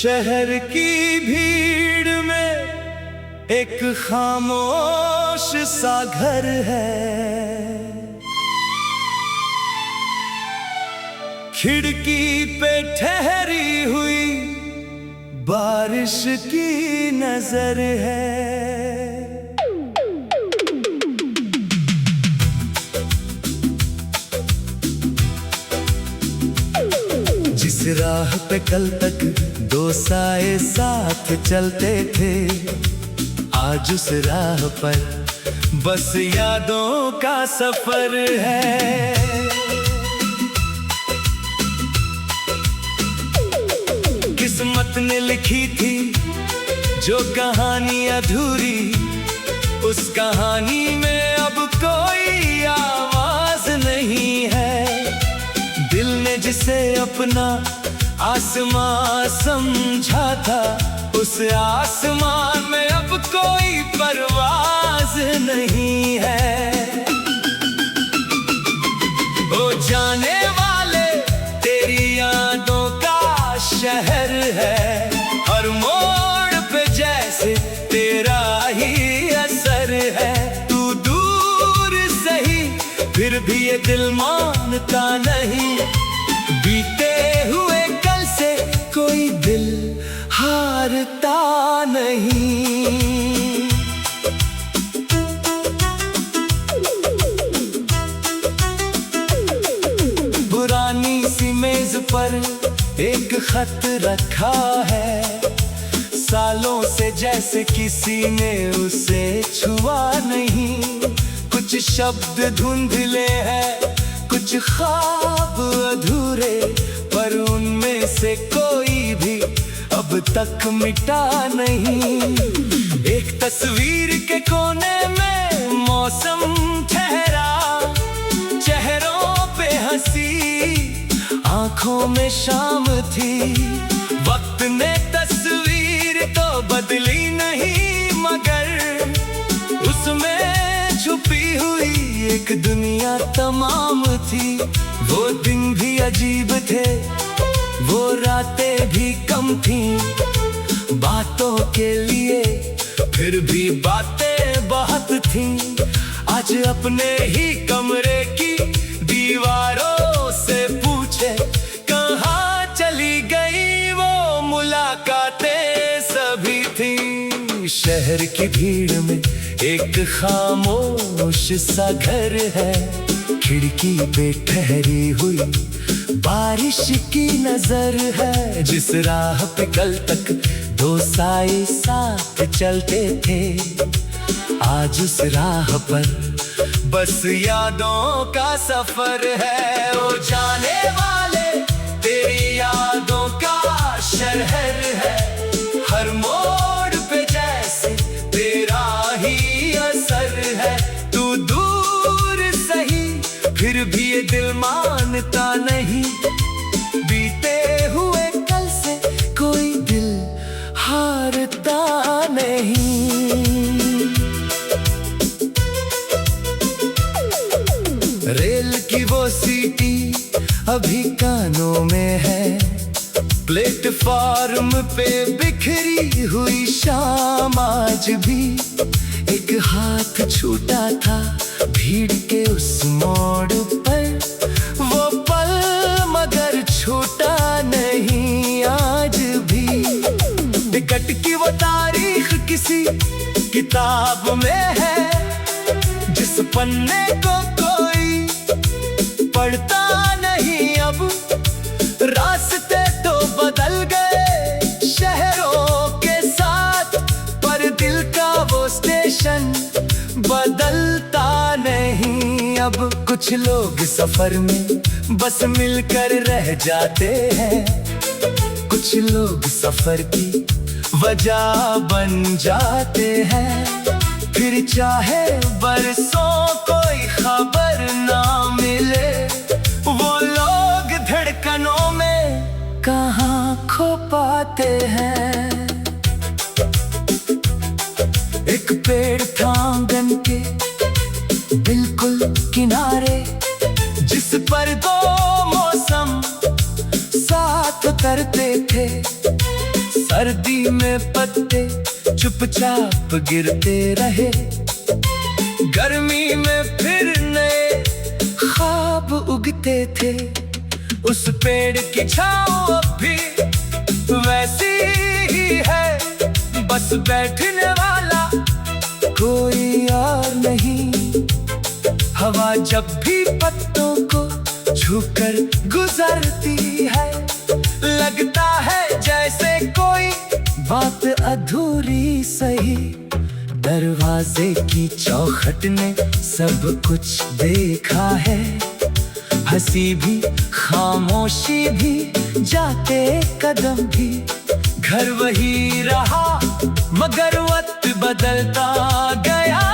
शहर की भीड़ में एक खामोश सा घर है। खिड़की पे ठहरी हुई बारिश की नजर है। जिस राह पे कल तक दो साए साथ चलते थे, आज उस राह पर बस यादों का सफर है। किस्मत ने लिखी थी जो कहानी अधूरी, उस कहानी में अब कोई आवाज नहीं है। दिल ने जिसे अपना आसमां समझा था, उस आसमान में अब कोई परवाज नहीं है। ओ जाने वाले तेरी यादों का शहर है, हर मोड़ पे जैसे तेरा ही असर है। तू दूर सही फिर भी ये दिल मानता नहीं, बीते हुए कल से कोई दिल हारता नहीं। पुरानी सी मेज पर एक खत रखा है, सालों से जैसे किसी ने उसे छुआ नहीं। कुछ शब्द धुंधले हैं, कुछ ख्वाब अधूरे, पर उनमें से कोई भी अब तक मिटा नहीं। एक तस्वीर के कोने में मौसम ठहरा, चेहरों पे हंसी, आंखों में शाम थी। वक्त ने तस्वीर तो बदली नहीं, मगर उसमें छुपी हुई एक दुनिया तमाम थी। वो दिन भी अजीब थे, वो रातें भी कम थी, बातों के लिए फिर भी बातें बहुत थी। आज अपने ही कमरे की दीवारों से पूछे, कहाँ चली गई वो मुलाकातें सभी थी। शहर की भीड़ में एक खामोश सा घर है, खिड़की पे ठहरी हुई बारिश की नजर है। जिस राह पे कल तक दो साए साथ चलते थे, आज उस राह पर बस यादों का सफर है। ओ जाने वाले तेरी यादों का शहर है, हर मोड़ पे जैसे तेरा ही असर है। तू दूर सही फिर भी ये दिल मानता नहीं, बीते हुए कल से कोई दिल हारता नहीं। रेल की वो सीटी अभी कानों में है, प्लेटफॉर्म पे बिखरी हुई शाम आज भी। एक हाथ छूटा था भीड़ के उस मोड़ पर, वो पल मगर छूटा नहीं आज भी। टिकट की वो तारीख किसी किताब में है, जिस पन्ने को कोई पढ़ता नहीं अब। रास्ते तो बदल गए शहरों के साथ, पर दिल का वो स्टेशन बदलता नहीं अब। कुछ लोग सफर में बस मिलकर रह जाते हैं, कुछ लोग सफर की वजह बन जाते हैं। फिर चाहे बरसों कोई खबर ना मिले, वो लोग धड़कनों में कहाँ खो पाते हैं। एक पेड़ था आंगन के बिल्कुल किनारे, जिस पर दो मौसम साथ उतरते थे। सर्दी में पत्ते चुपचाप गिरते रहे, गर्मी में फिर नए ख्वाब उगते थे। उस पेड़ की छाँव अब भी वैसी ही है, बस बैठने वाला कोई और नहीं। हवा जब भी पत्तों को छूकर गुजरती है, लगता है जैसे कोई बात अधूरी सही। दरवाजे की चौखट ने सब कुछ देखा है, हंसी भी खामोशी भी जाते कदम भी। घर वही रहा मगर वक्त बदलता गया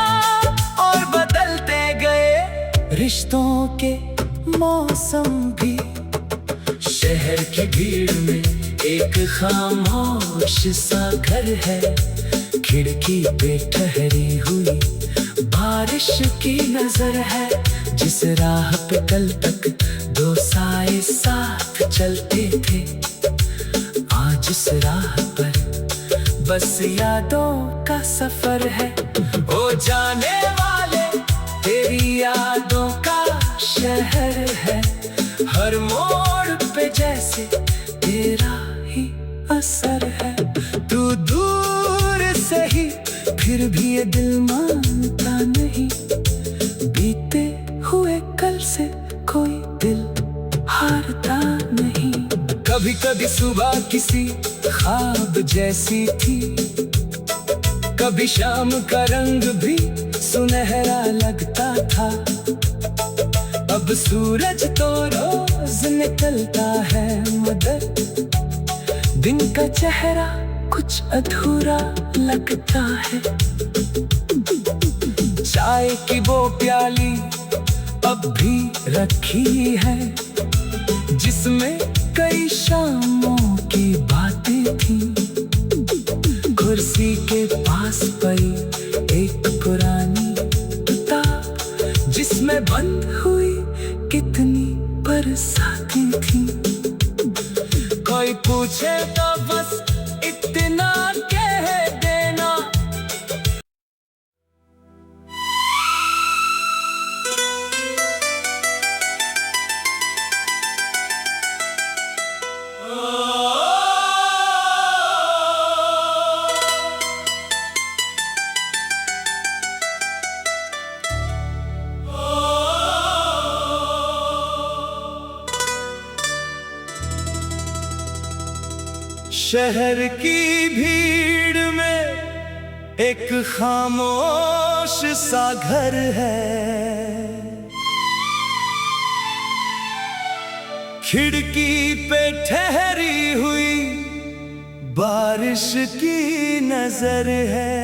और बदलते गए रिश्तों के मौसम भी। शहर की भीड़ में एक खामोश सा घर है, खिड़की पे ठहरी हुई बारिश की नजर है। जिस राह पे कल तक दो साए साथ चलते थे, आज उस राह पर बस यादों का सफर है। ओ जाने वाले तेरी यादों का शहर है, हर मोड़ पे जैसे तेरा ही असर है। तू दूर से ही फिर भी ये दिल मानता नहीं, बीते हुए कल से कोई दिल हारता नहीं। कभी कभी सुबह किसी ख्वाब जैसी थी, कभी शाम का रंग भी सुनहरा लगता था। अब सूरज तो रोज निकलता है मगर दिन का चेहरा कुछ अधूरा लगता है। चाय की वो प्याली अब भी रखी है, जिसमें कई शामों की बातें थी। कुर्सी के पास पड़ी एक पुरानी किताब, जिसमें बंद हुई कितनी बरसातें थी। कोई पूछे तो बस इतना कह देना, शहर की भीड़ में एक खामोश सा घर है, खिड़की पे ठहरी हुई बारिश की नजर है।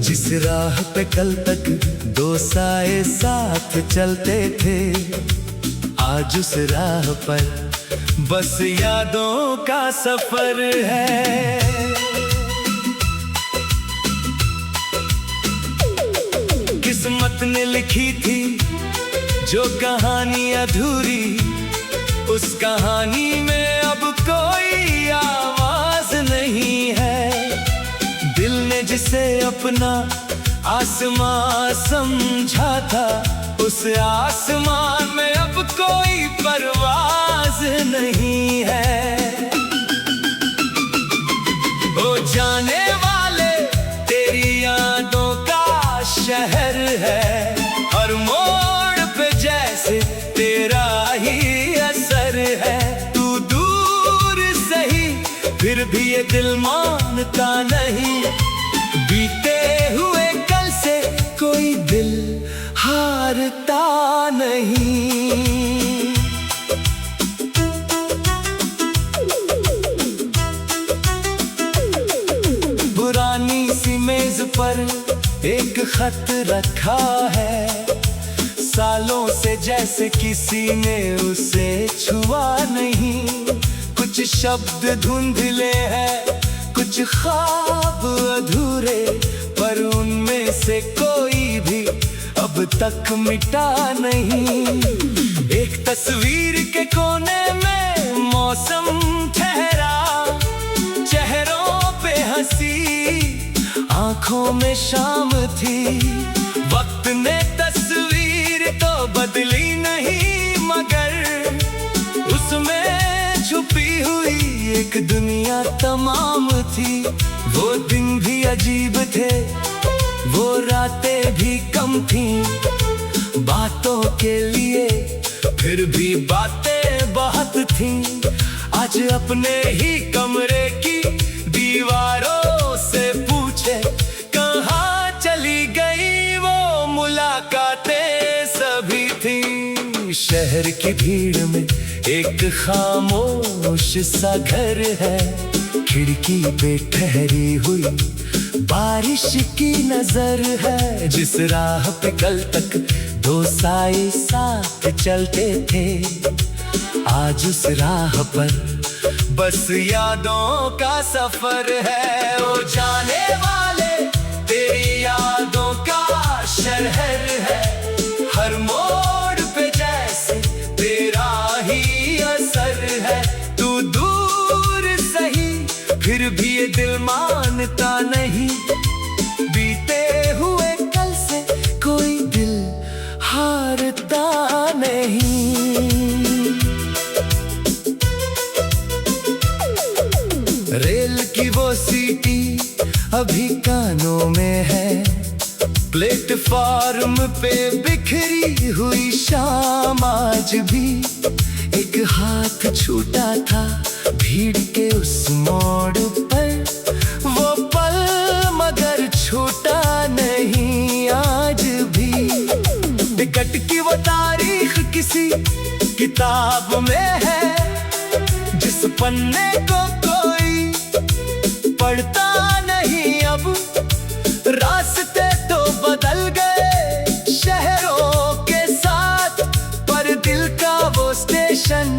जिस राह पे कल तक दो साए साथ चलते थे, आज उस राह पर बस यादों का सफर है। किस्मत ने लिखी थी जो कहानी अधूरी, उस कहानी में अब कोई आवाज नहीं है। दिल ने जिसे अपना आसमां समझा था, उस आसमान में अब कोई परवाज नहीं है। ओ जाने वाले तेरी यादों का शहर है, हर मोड़ पे जैसे तेरा ही असर है। तू दूर सही फिर भी ये दिल मानता नहीं, बीते हुए कल से कोई दिल हारता नहीं। पुरानी सी मेज पर एक खत रखा है, सालों से जैसे किसी ने उसे छुआ नहीं। कुछ शब्द धुंधले हैं, कुछ ख्वाब अधूरे, पर उनमें से कोई भी अब अब तक मिटा नहीं। एक तस्वीर के कोने में मौसम ठहरा, चेहरों पे हंसी, आंखों में शाम थी। वक्त ने तस्वीर तो बदली नहीं, मगर उसमें छुपी हुई एक दुनिया तमाम थी। वो दिन भी अजीब थे, वो रातें भी कम थी। बातों के लिए फिर भी बातें बहुत थी। आज अपने ही कमरे की दीवारों से पूछे, कहाँ चली गई वो मुलाकातें सभी थी। शहर की भीड़ में एक खामोश सा घर है, खिड़की पे ठहरी हुई बारिश की नजर है। जिस राह पे कल तक दो साए साथ चलते थे, आज उस राह पर बस यादों का सफर है। ओ जाने वाले तेरी यादों का शहर है, हर मोड़ पे जैसे तेरा ही असर है। तू दूर सही फिर भी ये दिल मानता नहीं, बीते हुए कल से कोई दिल हारता नहीं। रेल की वो सीटी अभी कानों में है, प्लेटफॉर्म पे बिखरी हुई शाम आज भी। एक हाथ छूटा था भीड़ के उस मोड़ पर, वो पल मगर छूटा नहीं आज भी। टिकट की वो तारीख किसी किताब में है, जिस पन्ने को कोई पढ़ता नहीं अब। रास्ते तो बदल गए शहरों के साथ, पर दिल का वो स्टेशन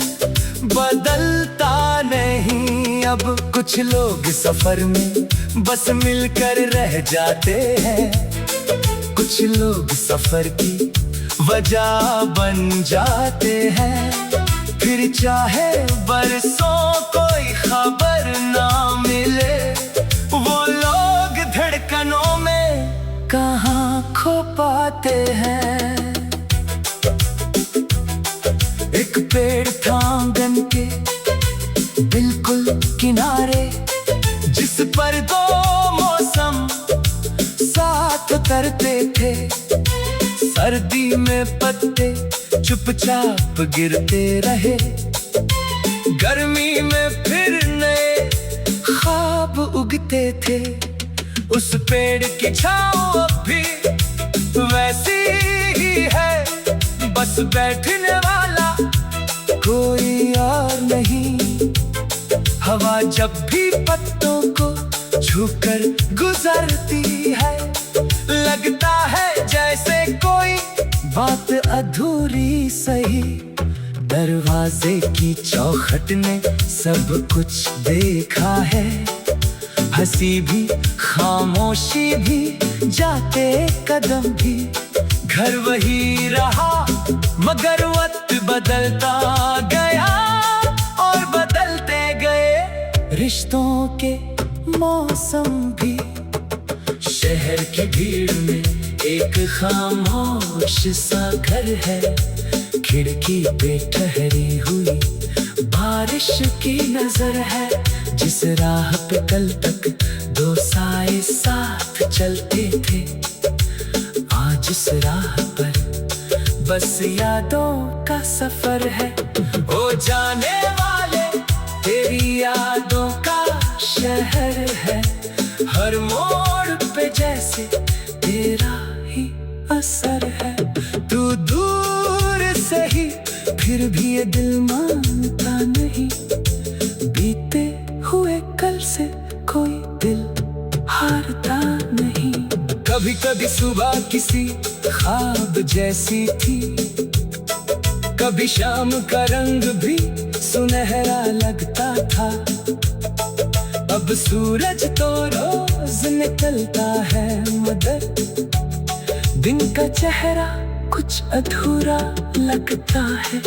बदलता नहीं अब। कुछ लोग सफर में बस मिलकर रह जाते हैं, कुछ लोग सफर की वजह बन जाते हैं। फिर चाहे बरसों कोई खबर ना मिले, वो लोग धड़कनों में कहाँ खो पाते हैं। एक पेड़ था आंगन के बिल्कुल किनारे, जिस पर दो मौसम साथ उतरते थे। सर्दी में पत्ते चुपचाप गिरते रहे, गर्मी में फिर नए ख्वाब उगते थे। उस पेड़ की छाँव अब भी वैसी ही है, बस बैठने वाला कोई और नहीं। हवा जब भी पत्तों को छूकर गुजरती है, लगता है जैसे कोई बात अधूरी सही। दरवाजे की चौखट ने सब कुछ देखा है, हंसी भी खामोशी भी जाते कदम भी। घर वही रहा मगर वक्त बदलता गया, और बदलते गए रिश्तों के मौसम भी। शहर की भीड़ में एक खामोश सा घर है, खिड़की पे ठहरी हुई बारिश की नजर है। जिस राह पे कल तक दो साए साथ चलते थे, आज उस राह पर बस यादों का सफर है। ओ जाने वाले तेरी यादों का शहर है, हर मोड़ पे जैसे तेरा ही असर है। तू दूर से ही फिर भी ये दिल मानता नहीं, बीते हुए कल से कोई दिल हारता नहीं। कभी कभी सुबह किसी ख्वाब जैसी थी, कभी शाम का रंग भी सुनहरा लगता था। अब सूरज तो रोज निकलता है मगर दिन का चेहरा कुछ अधूरा लगता है।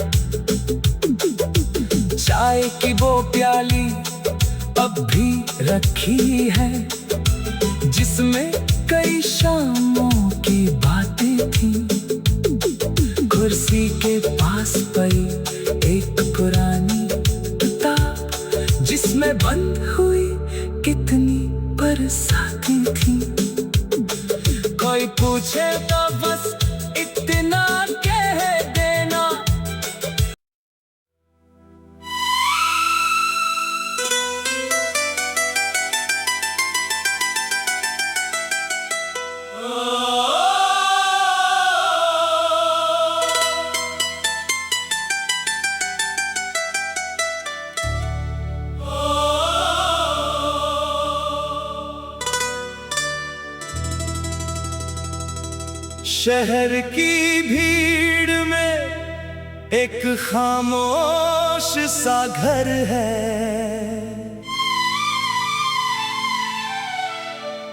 चाय की वो प्याली अब भी रखी है, जिसमें कई शामों की बातें थी। कुर्सी के पास पड़ी एक पुरानी किताब, जिसमें बंद हुई कितनी बरसातें थी। कोई पूछे तो बस इतना कह देना, शहर की भीड़ में एक खामोश सा घर है।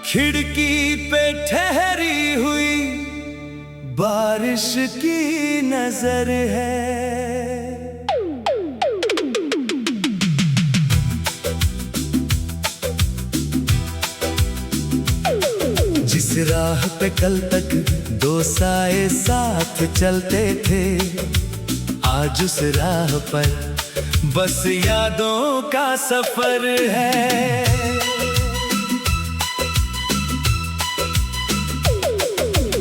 खिड़की पे ठहरी हुई बारिश की नजर है। जिस राह पे कल तक दो साए साथ चलते थे, आज उस राह पर बस यादों का सफर है।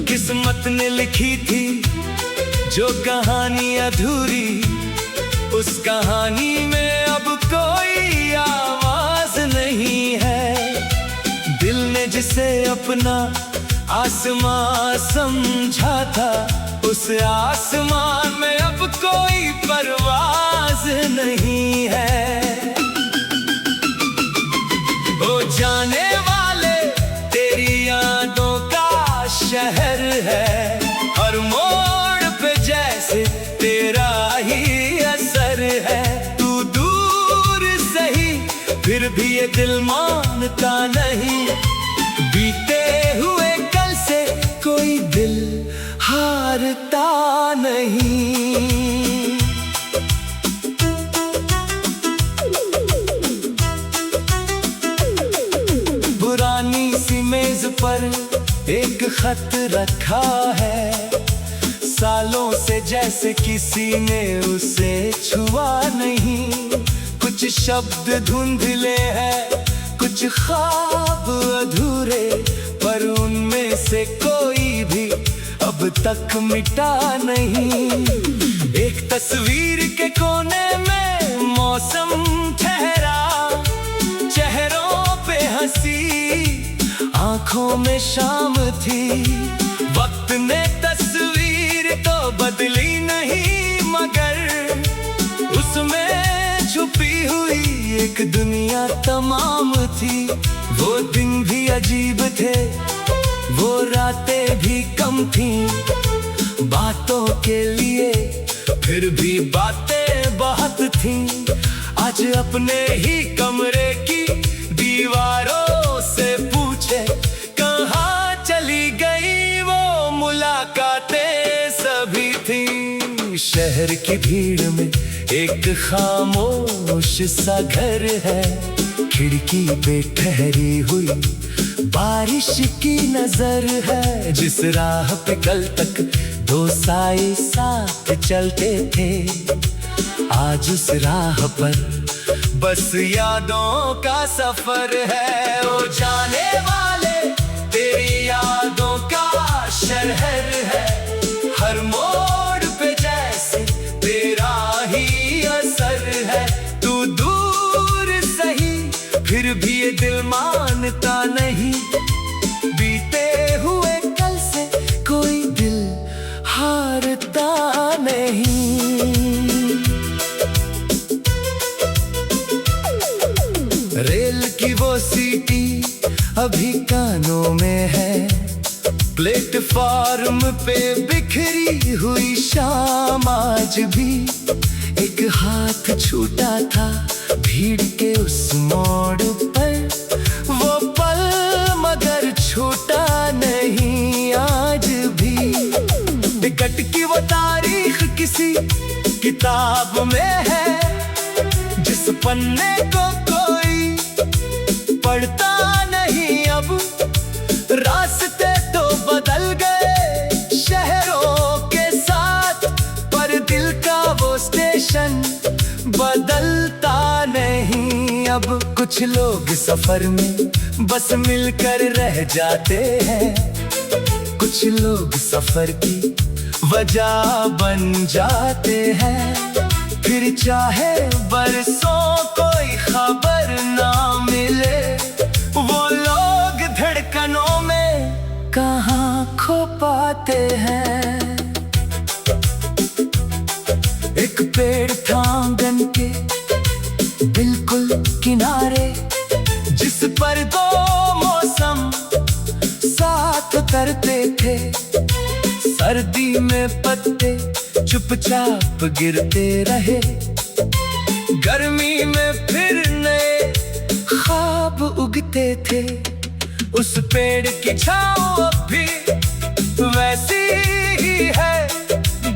किस्मत ने लिखी थी जो कहानी अधूरी, उस कहानी में अब कोई आवाज नहीं है। दिल ने जिसे अपना आसमां समझा था, उस आसमान में अब कोई परवाज नहीं है। ओ जाने वाले, तेरी यादों का शहर है। हर मोड़ पे जैसे तेरा ही असर है। तू दूर सही फिर भी ये दिल मानता नहीं, बीते हुए कल से कोई दिल हारता नहीं। पुरानी सी मेज पर एक खत रखा है, सालों से जैसे किसी ने उसे छुआ नहीं। कुछ शब्द धुंधले हैं, कुछ ख्वाब अधूरे, पर उनमें से कोई भी अब तक मिटा नहीं। एक तस्वीर के कोने में मौसम ठहरा, चेहरों पे हंसी, आंखों में शाम थी। वक्त ने तस्वीर तो बदली नहीं, मगर उसमें छुपी हुई एक दुनिया तमाम थी। वो दिन भी अजीब थे, वो रातें भी कम थी। बातों के लिए फिर भी बातें बहुत थी। आज अपने ही कमरे की दीवारों से पूछे, कहाँ चली गई वो मुलाकातें सभी थी। शहर की भीड़ में एक खामोश सा घर है। खिड़की पे ठहरी हुई बारिश की नजर है। जिस राह पे कल तक दो साए साथ चलते थे, आज उस राह पर बस यादों का सफर है। ओ जाने वाले, तेरी यादों का शहर है। हर मोड़ पे जैसे तेरा ही असर है। तू दूर सही फिर भी ये दिल मानता नहीं, बीते हुए कल से कोई दिल हारता नहीं। रेल की वो सीटी अभी कानों में है, प्लेटफॉर्म पे बिखरी हुई शाम आज भी। एक हाथ छूटा था भीड़ के उस मोड़ पर, वो पल मगर छूटा नहीं आज भी। तारीख किसी किताब में है, जिस पन्ने को कोई पढ़ता नहीं अब। रास्ते तो बदल गए शहरों के साथ, पर दिल का वो स्टेशन बदलता नहीं अब। कुछ लोग सफर में बस मिलकर रह जाते हैं, कुछ लोग सफर की वजह बन जाते हैं। फिर चाहे बरसों कोई खबर ना मिले, वो लोग धड़कनों में कहाँ खो पाते हैं। एक पेड़ था आंगन के बिल्कुल किनारे, जिस पर दो मौसम साथ करते थे। सर्दी में पत्ते चुपचाप गिरते रहे, गर्मी में फिर नए ख्वाब उगते थे। उस पेड़ की छाँव अब भी वैसी ही है,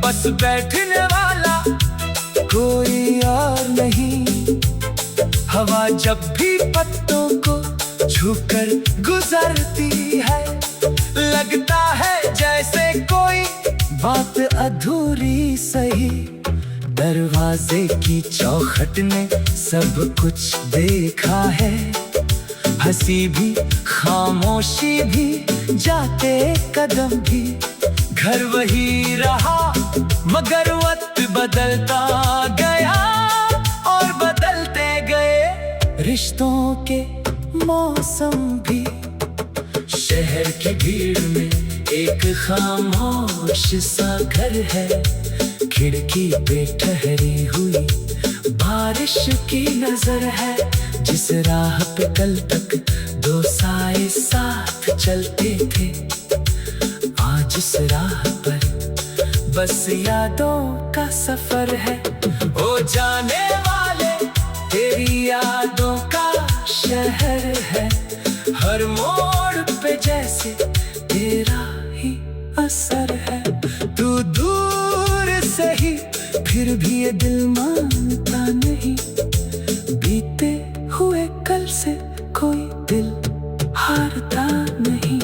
बस बैठने वाला कोई और नहीं। हवा जब भी पत्तों को छूकर गुजरती है, लगता है जैसे कोई बात अधूरी सही। दरवाजे की चौखट ने सब कुछ देखा है, हंसी भी खामोशी भी जाते कदम भी। घर वही रहा मगर वक्त बदलता गया, और बदलते गए रिश्तों के मौसम भी। शहर की भीड़ में एक खामोश सा घर है, खिड़की पे ठहरी हुई बारिश की नजर है। जिस राह पे कल तक दो साए साथ चलते थे, आज उस राह पर बस यादों का सफर है। ओ जाने वाले तेरी यादों का शहर है, हर मोड़ पे जैसे तेरा ही असर है। तू दूर से ही फिर भी ये दिल मानता नहीं, बीते हुए कल से कोई दिल हारता नहीं।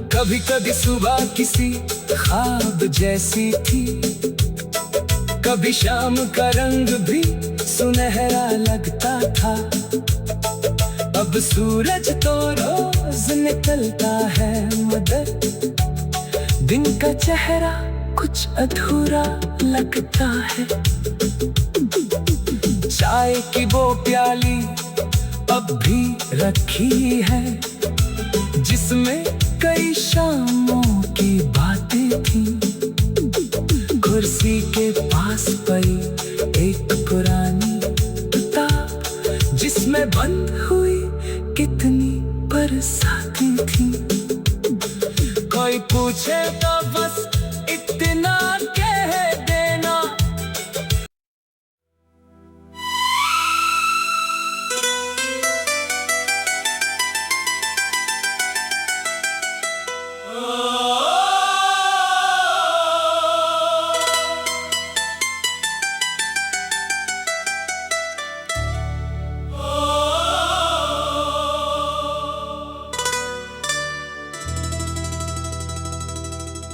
कभी कभी सुबह किसी ख्वाब जैसी थी, कभी शाम का रंग भी सुनहरा लगता था। अब सूरज तो रोज निकलता है मगर दिन का चेहरा कुछ अधूरा लगता है। चाय की वो प्याली अब भी रखी है, जिसमें कई शामों की बातें थी। कुर्सी के पास पड़ी एक पुरानी किताब, जिसमें बंद हुई कितनी बरसातें थी। कोई पूछे तो बस इतना कह देना,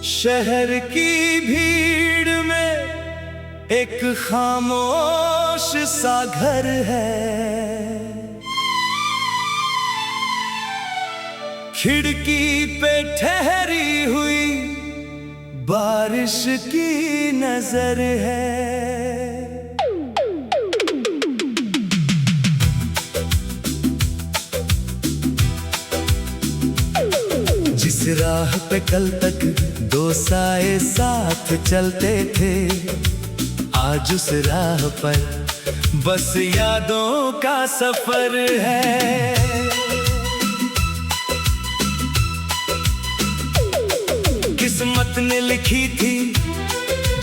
शहर की भीड़ में एक खामोश सा घर है, खिड़की पे ठहरी हुई बारिश की नजर है। जिस राह पे कल तक दो साए साथ चलते थे, आज उस राह पर बस यादों का सफर है। किस्मत ने लिखी थी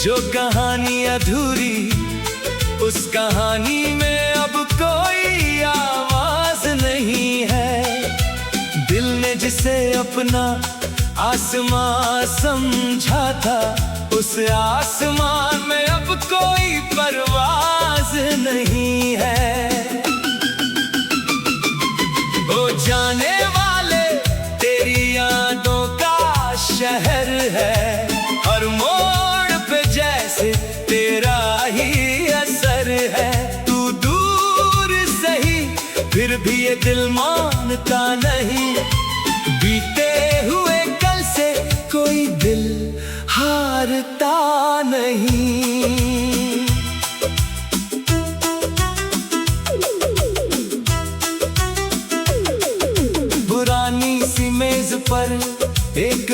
जो कहानी अधूरी, उस कहानी में अब कोई आवाज नहीं है। दिल ने जिसे अपना आसमां समझा था, उस आसमान में अब कोई परवाज नहीं है। ओ जाने वाले तेरी यादों का शहर है, हर मोड़ पे जैसे तेरा ही असर है। तू दूर सही फिर भी ये दिल मानता नहीं, बीते हुए कल से कोई दिल हारता नहीं। पुरानी सी मेज पर एक